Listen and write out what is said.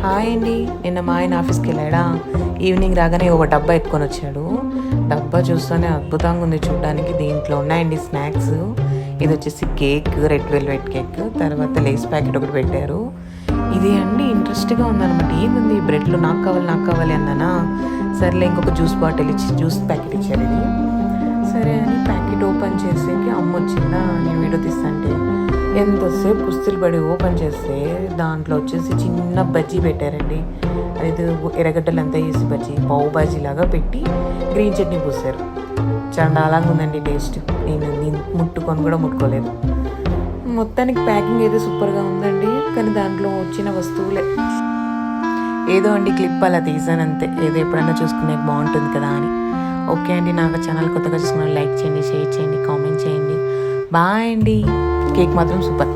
Hi అండి. నిన్న మా ఆయన ఆఫీస్కి వెళ్ళాడా, ఈవినింగ్ రాగానే ఒక డబ్బా ఎత్తుకొని వచ్చాడు. డబ్బా చూస్తూనే అద్భుతంగా ఉంది చూడడానికి. దీంట్లో ఉన్నాయండి స్నాక్స్. ఇది వచ్చేసి కేక్, రెడ్ వెల్వెట్ కేక్, తర్వాత లేస్ ప్యాకెట్ ఒకటి పెట్టారు. ఇది అండి ఇంట్రెస్ట్గా ఉందన్నమాట. ఏముంది బ్రెడ్లు, నాకు కావాలి అన్నానా, సర్లే ఇంకొక జ్యూస్ బాటిల్ ఇచ్చి జ్యూస్ ప్యాకెట్ ఇచ్చారు. ఇది సరే అని ప్యాకెట్ ఓపెన్ చేసేకి అమ్మ వచ్చిందా, నేను వీడియో తీస్తాంటే ఎంతసేపు కుస్తీలు పడి ఓపెన్ చేస్తే దాంట్లో వచ్చేసి చిన్న బజ్జీ పెట్టారండి. అది ఎర్రగడ్డలు అంతా వేసి బజ్జీ, పావు బాజీ లాగా పెట్టి గ్రీన్ చట్నీ పూసారు. చండాలంగా ఉందండి టేస్ట్. నేను ముట్టుకొని కూడా ముట్టుకోలేదు. మొత్తానికి ప్యాకింగ్ అయితే సూపర్గా ఉందండి, కానీ దాంట్లో వచ్చిన వస్తువులే ఏదో అండి క్లిప్ అలా తీసాను అంతే. ఏదో ఎప్పుడైనా చూసుకునే బాగుంటుంది కదా అని. ఓకే అండి, నాకు ఛానల్ కొత్తగా చూసుకున్న లైక్ చేయండి, షేర్ చేయండి, కామెంట్ చేయండి. బాయ్ అండి. కేక్ మాత్రం సూపర్.